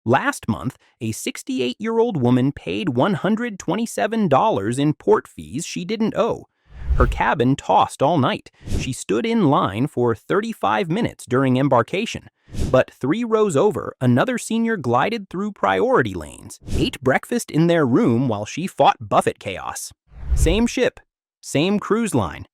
Last month, a 68-year-old woman paid $127 in port fees she didn't owe. Her cabin tossed all night. She stood in line for 35 minutes during embarkation. But 3 rows over, another senior glided through priority lanes, ate breakfast in their room while she fought buffet chaos. Same ship, same cruise line.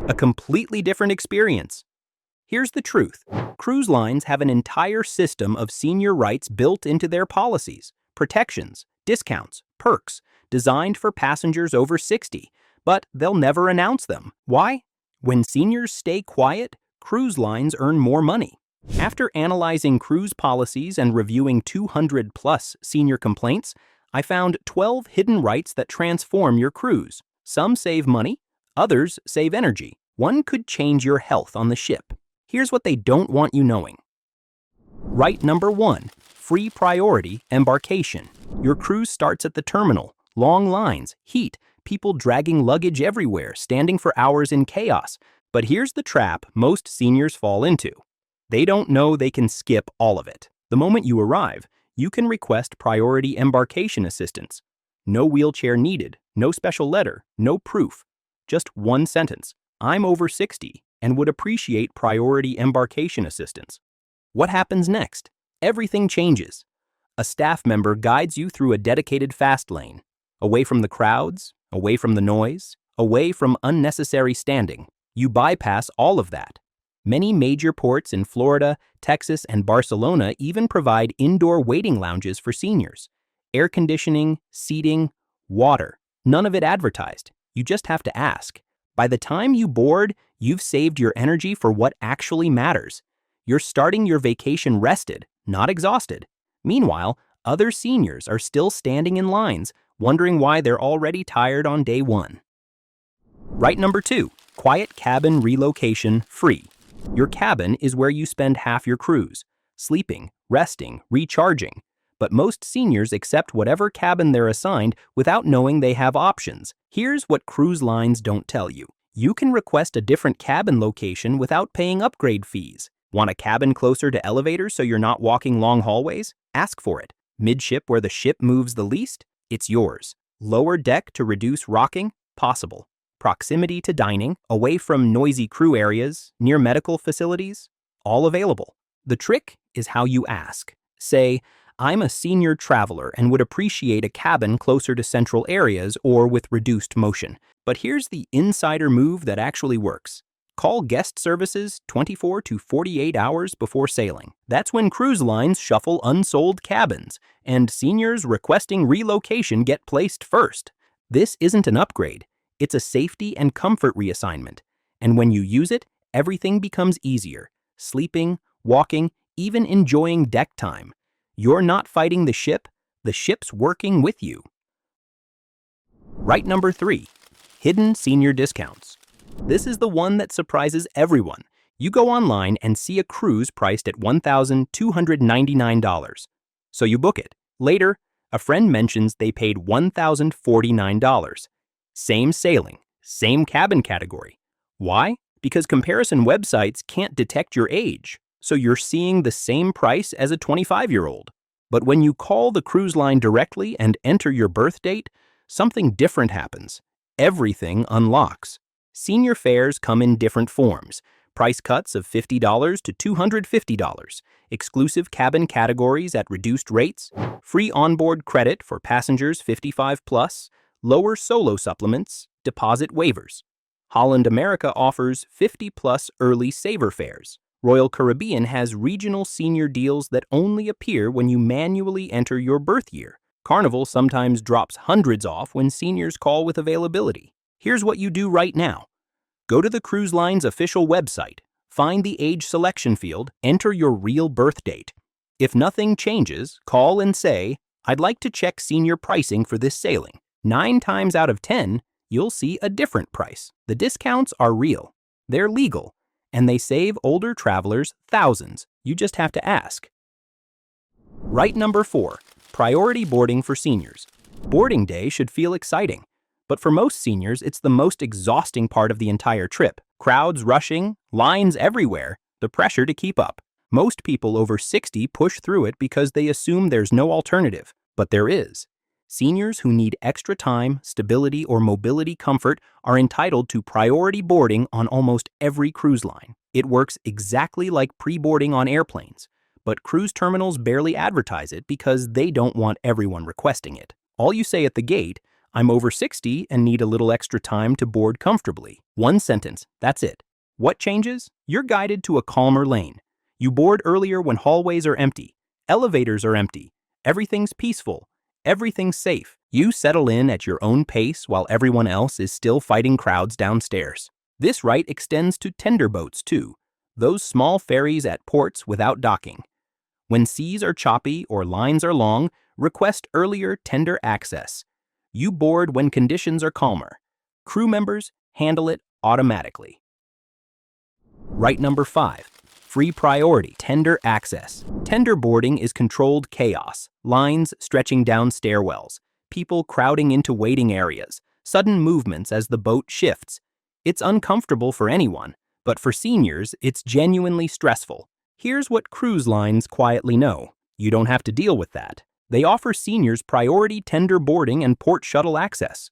A completely different experience. Here's the truth. Cruise lines have an entire system of senior rights built into their policies, protections, discounts, perks, designed for passengers over 60, but they'll never announce them. Why? When seniors stay quiet, cruise lines earn more money. After analyzing cruise policies and reviewing 200+ senior complaints, I found 12 hidden rights that transform your cruise. Some save money, others save energy. One could change your health on the ship. Here's what they don't want you knowing. Right number 1, free priority embarkation. Your cruise starts at the terminal. Long lines, heat, people dragging luggage everywhere, standing for hours in chaos. But here's the trap most seniors fall into. They don't know they can skip all of it. The moment you arrive, you can request priority embarkation assistance. No wheelchair needed, no special letter, no proof. Just one sentence. I'm over 60 and would appreciate priority embarkation assistance. What happens next? Everything changes. A staff member guides you through a dedicated fast lane, away from the crowds, away from the noise, away from unnecessary standing. You bypass all of that. Many major ports in Florida, Texas, and Barcelona even provide indoor waiting lounges for seniors. Air conditioning, seating, water. None of it advertised. You just have to ask. By the time you board, you've saved your energy for what actually matters. You're starting your vacation rested, not exhausted. Meanwhile, other seniors are still standing in lines, wondering why they're already tired on day 1. Right number 2, quiet cabin relocation free. Your cabin is where you spend half your cruise, sleeping, resting, recharging. But most seniors accept whatever cabin they're assigned without knowing they have options. Here's what cruise lines don't tell you. You can request a different cabin location without paying upgrade fees. Want a cabin closer to elevators so you're not walking long hallways? Ask for it. Midship where the ship moves the least? It's yours. Lower deck to reduce rocking? Possible. Proximity to dining, away from noisy crew areas, near medical facilities? All available. The trick is how you ask. Say, I'm a senior traveler and would appreciate a cabin closer to central areas or with reduced motion. But here's the insider move that actually works. Call guest services 24 to 48 hours before sailing. That's when cruise lines shuffle unsold cabins, and seniors requesting relocation get placed first. This isn't an upgrade. It's a safety and comfort reassignment. And when you use it, everything becomes easier. Sleeping, walking, even enjoying deck time. You're not fighting the ship's working with you. Right number 3, hidden senior discounts. This is the one that surprises everyone. You go online and see a cruise priced at $1,299. So you book it. Later, a friend mentions they paid $1,049. Same sailing, same cabin category. Why? Because comparison websites can't detect your age, so you're seeing the same price as a 25-year-old. But when you call the cruise line directly and enter your birth date, something different happens. Everything unlocks. Senior fares come in different forms. Price cuts of $50 to $250, exclusive cabin categories at reduced rates, free onboard credit for passengers 55+, lower solo supplements, deposit waivers. Holland America offers 50+ early saver fares. Royal Caribbean has regional senior deals that only appear when you manually enter your birth year. Carnival sometimes drops hundreds off when seniors call with availability. Here's what you do right now. Go to the cruise line's official website, find the age selection field, enter your real birth date. If nothing changes, call and say, I'd like to check senior pricing for this sailing. 9 times out of 10, you'll see a different price. The discounts are real. They're legal. And they save older travelers thousands. You just have to ask. Right number 4, priority boarding for seniors. Boarding day should feel exciting. But for most seniors, it's the most exhausting part of the entire trip. Crowds rushing, lines everywhere, the pressure to keep up. Most people over 60 push through it because they assume there's no alternative, but there is. Seniors who need extra time, stability, or mobility comfort are entitled to priority boarding on almost every cruise line. It works exactly like pre-boarding on airplanes, but cruise terminals barely advertise it because they don't want everyone requesting it. All you say at the gate, "I'm over 60 and need a little extra time to board comfortably." One sentence, that's it. What changes? You're guided to a calmer lane. You board earlier when hallways are empty, elevators are empty, everything's peaceful, everything's safe. You settle in at your own pace while everyone else is still fighting crowds downstairs. This right extends to tender boats too, those small ferries at ports without docking. When seas are choppy or lines are long, request earlier tender access. You board when conditions are calmer. Crew members handle it automatically. Right number 5. Free priority, tender access. Tender boarding is controlled chaos, lines stretching down stairwells, people crowding into waiting areas, sudden movements as the boat shifts. It's uncomfortable for anyone, but for seniors, it's genuinely stressful. Here's what cruise lines quietly know. You don't have to deal with that. They offer seniors priority tender boarding and port shuttle access.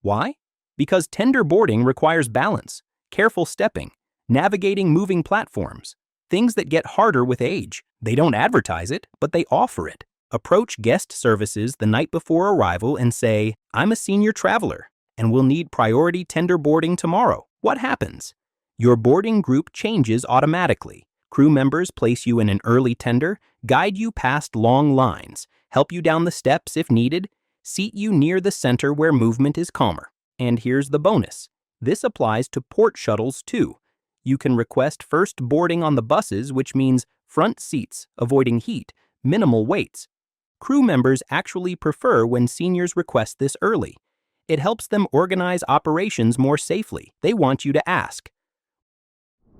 Why? Because tender boarding requires balance, careful stepping, navigating moving platforms, things that get harder with age. They don't advertise it, but they offer it. Approach guest services the night before arrival and say, "I'm a senior traveler and will need priority tender boarding tomorrow." What happens? Your boarding group changes automatically. Crew members place you in an early tender, guide you past long lines, help you down the steps if needed, seat you near the center where movement is calmer. And here's the bonus. This applies to port shuttles too. You can request first boarding on the buses, which means front seats, avoiding heat, minimal waits. Crew members actually prefer when seniors request this early. It helps them organize operations more safely. They want you to ask.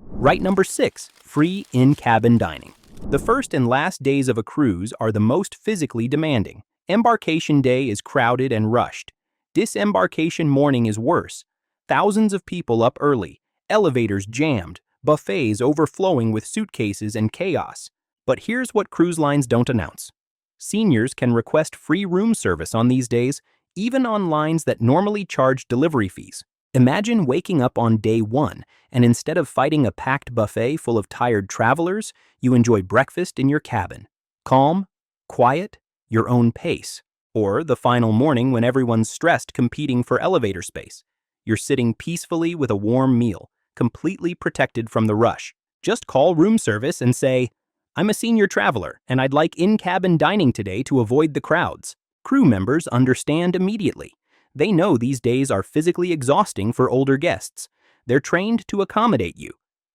Right number 6, free in-cabin dining. The first and last days of a cruise are the most physically demanding. Embarkation day is crowded and rushed. Disembarkation morning is worse. Thousands of people up early, elevators jammed, buffets overflowing with suitcases and chaos. But here's what cruise lines don't announce. Seniors can request free room service on these days, even on lines that normally charge delivery fees. Imagine waking up on day 1, and instead of fighting a packed buffet full of tired travelers, you enjoy breakfast in your cabin. Calm, quiet, your own pace. Or the final morning when everyone's stressed competing for elevator space. You're sitting peacefully with a warm meal, completely protected from the rush. Just call room service and say, "I'm a senior traveler, and I'd like in-cabin dining today to avoid the crowds." Crew members understand immediately. They know these days are physically exhausting for older guests. They're trained to accommodate you.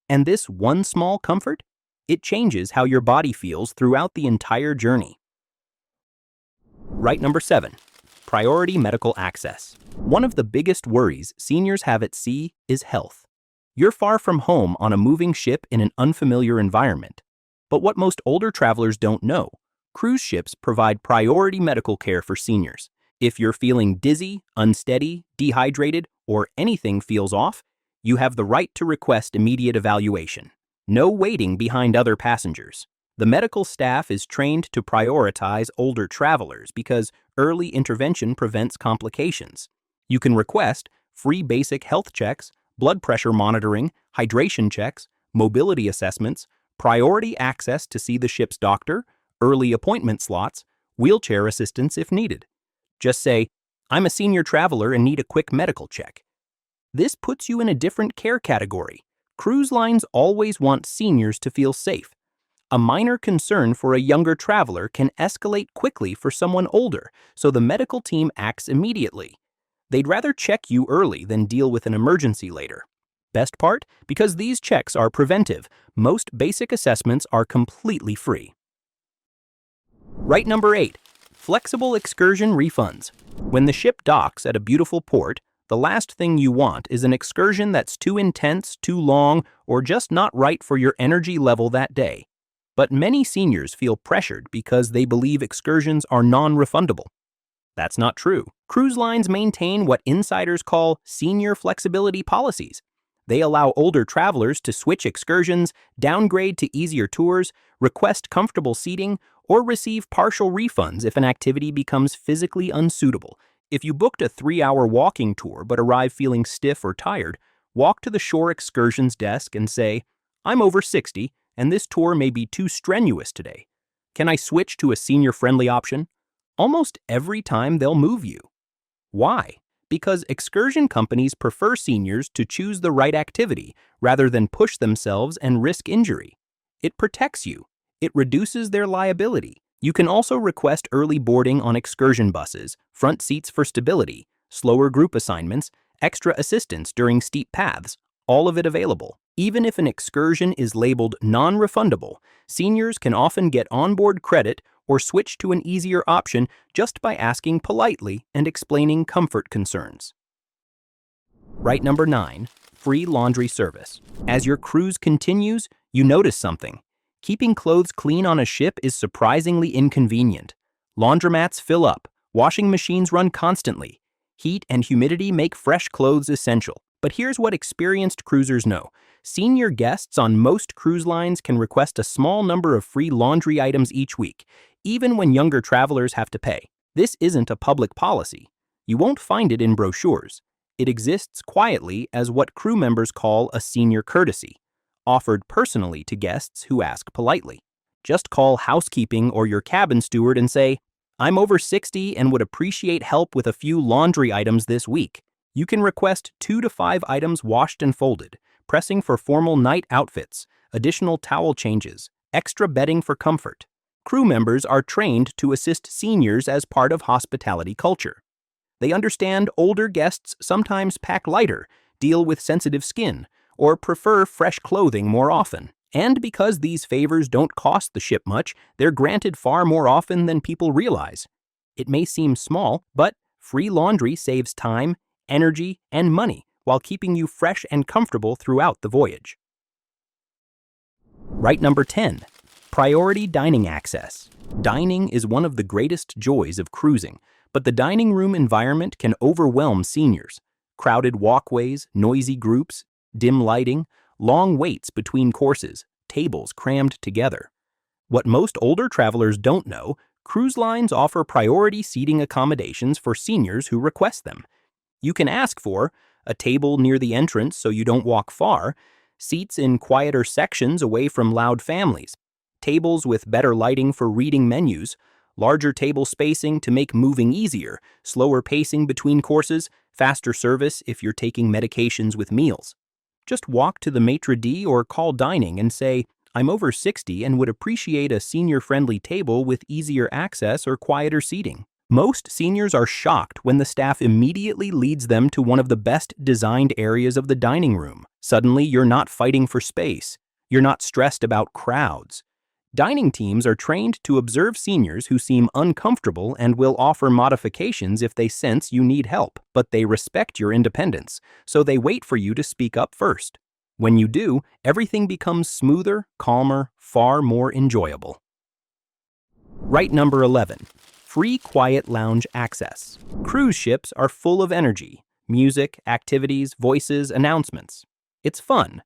And this one small comfort? It changes how your body feels throughout the entire journey. Right number 7, priority medical access. One of the biggest worries seniors have at sea is health. You're far from home on a moving ship in an unfamiliar environment. But what most older travelers don't know, cruise ships provide priority medical care for seniors. If you're feeling dizzy, unsteady, dehydrated, or anything feels off, you have the right to request immediate evaluation. No waiting behind other passengers. The medical staff is trained to prioritize older travelers because early intervention prevents complications. You can request free basic health checks, blood pressure monitoring, hydration checks, mobility assessments, priority access to see the ship's doctor, early appointment slots, wheelchair assistance if needed. Just say, "I'm a senior traveler and need a quick medical check." This puts you in a different care category. Cruise lines always want seniors to feel safe. A minor concern for a younger traveler can escalate quickly for someone older, so the medical team acts immediately. They'd rather check you early than deal with an emergency later. Best part? Because these checks are preventive, most basic assessments are completely free. Right number 8, flexible excursion refunds. When the ship docks at a beautiful port, the last thing you want is an excursion that's too intense, too long, or just not right for your energy level that day. But many seniors feel pressured because they believe excursions are non-refundable. That's not true. Cruise lines maintain what insiders call senior flexibility policies. They allow older travelers to switch excursions, downgrade to easier tours, request comfortable seating, or receive partial refunds if an activity becomes physically unsuitable. If you booked a 3-hour walking tour but arrive feeling stiff or tired, walk to the shore excursions desk and say, "I'm over 60, and this tour may be too strenuous today. Can I switch to a senior-friendly option?" Almost every time they'll move you. Why? Because excursion companies prefer seniors to choose the right activity rather than push themselves and risk injury. It protects you. It reduces their liability. You can also request early boarding on excursion buses, front seats for stability, slower group assignments, extra assistance during steep paths, all of it available. Even if an excursion is labeled non-refundable, seniors can often get onboard credit or switch to an easier option just by asking politely and explaining comfort concerns. Right number 9, free laundry service. As your cruise continues, you notice something. Keeping clothes clean on a ship is surprisingly inconvenient. Laundromats fill up, washing machines run constantly. Heat and humidity make fresh clothes essential. But here's what experienced cruisers know. Senior guests on most cruise lines can request a small number of free laundry items each week, even when younger travelers have to pay. This isn't a public policy. You won't find it in brochures. It exists quietly as what crew members call a senior courtesy, offered personally to guests who ask politely. Just call housekeeping or your cabin steward and say, "I'm over 60 and would appreciate help with a few laundry items this week." You can request 2 to 5 items washed and folded, pressing for formal night outfits, additional towel changes, extra bedding for comfort. Crew members are trained to assist seniors as part of hospitality culture. They understand older guests sometimes pack lighter, deal with sensitive skin, or prefer fresh clothing more often. And because these favors don't cost the ship much, they're granted far more often than people realize. It may seem small, but free laundry saves time, energy, and money while keeping you fresh and comfortable throughout the voyage. Right number 10, priority dining access. Dining is one of the greatest joys of cruising, but the dining room environment can overwhelm seniors. Crowded walkways, noisy groups, dim lighting, long waits between courses, tables crammed together. What most older travelers don't know, cruise lines offer priority seating accommodations for seniors who request them. You can ask for a table near the entrance so you don't walk far, seats in quieter sections away from loud families, tables with better lighting for reading menus, larger table spacing to make moving easier, slower pacing between courses, faster service if you're taking medications with meals. Just walk to the maitre d' or call dining and say, "I'm over 60 and would appreciate a senior-friendly table with easier access or quieter seating." Most seniors are shocked when the staff immediately leads them to one of the best designed areas of the dining room. Suddenly, you're not fighting for space. You're not stressed about crowds. Dining teams are trained to observe seniors who seem uncomfortable and will offer modifications if they sense you need help, but they respect your independence, so they wait for you to speak up first. When you do, everything becomes smoother, calmer, far more enjoyable. Right number 11. Free quiet lounge access. Cruise ships are full of energy, music, activities, voices, announcements. It's fun,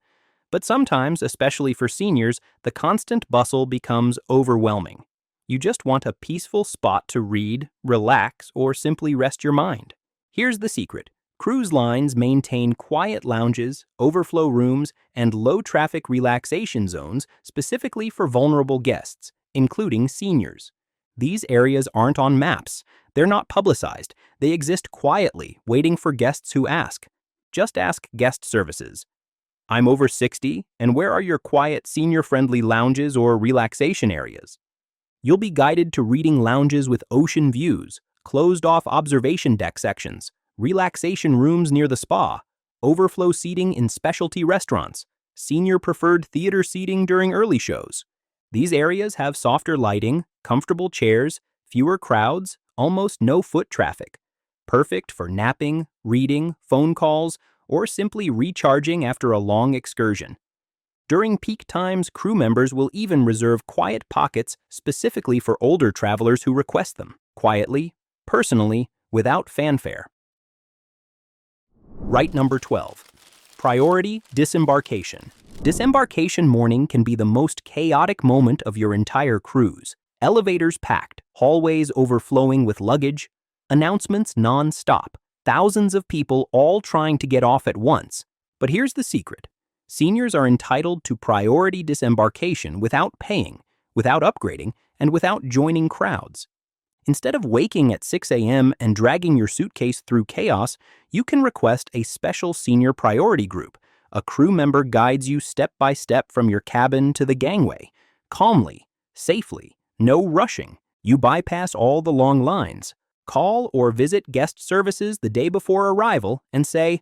but sometimes, especially for seniors, the constant bustle becomes overwhelming. You just want a peaceful spot to read, relax, or simply rest your mind. Here's the secret. Cruise lines maintain quiet lounges, overflow rooms, and low-traffic relaxation zones specifically for vulnerable guests, including seniors. These areas aren't on maps. They're not publicized. They exist quietly, waiting for guests who ask. Just ask guest services. "I'm over 60, and where are your quiet, senior-friendly lounges or relaxation areas?" You'll be guided to reading lounges with ocean views, closed-off observation deck sections, relaxation rooms near the spa, overflow seating in specialty restaurants, senior-preferred theater seating during early shows. These areas have softer lighting, comfortable chairs, fewer crowds, almost no foot traffic. Perfect for napping, reading, phone calls, or simply recharging after a long excursion. During peak times, crew members will even reserve quiet pockets specifically for older travelers who request them, quietly, personally, without fanfare. Right number 12. Priority disembarkation. Disembarkation morning can be the most chaotic moment of your entire cruise. Elevators packed, hallways overflowing with luggage, announcements non-stop, thousands of people all trying to get off at once. But here's the secret. Seniors are entitled to priority disembarkation without paying, without upgrading, and without joining crowds. Instead of waking at 6 a.m. and dragging your suitcase through chaos, you can request a special senior priority group. A crew member guides you step by step from your cabin to the gangway. Calmly, safely, no rushing. You bypass all the long lines. Call or visit guest services the day before arrival and say,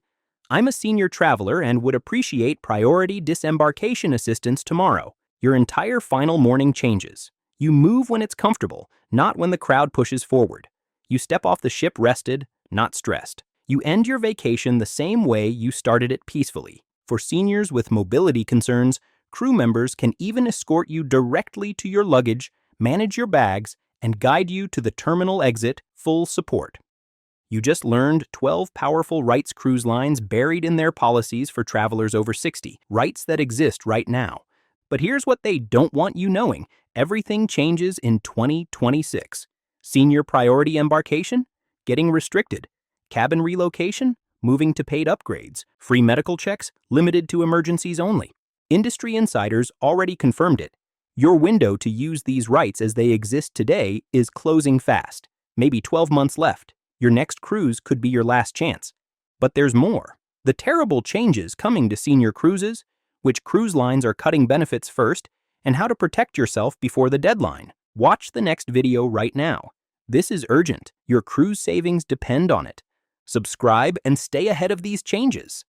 "I'm a senior traveler and would appreciate priority disembarkation assistance tomorrow." Your entire final morning changes. You move when it's comfortable, not when the crowd pushes forward. You step off the ship rested, not stressed. You end your vacation the same way you started it peacefully. For seniors with mobility concerns, crew members can even escort you directly to your luggage, manage your bags, and guide you to the terminal exit, full support. You just learned 12 powerful rights cruise lines buried in their policies for travelers over 60, rights that exist right now. But here's what they don't want you knowing. Everything changes in 2026. Senior priority embarkation? Getting restricted. Cabin relocation? Moving to paid upgrades. Free medical checks? Limited to emergencies only. Industry insiders already confirmed it. Your window to use these rights as they exist today is closing fast. Maybe 12 months left. Your next cruise could be your last chance. But there's more. The terrible changes coming to senior cruises, which cruise lines are cutting benefits first, and how to protect yourself before the deadline. Watch the next video right now. This is urgent. Your cruise savings depend on it. Subscribe and stay ahead of these changes.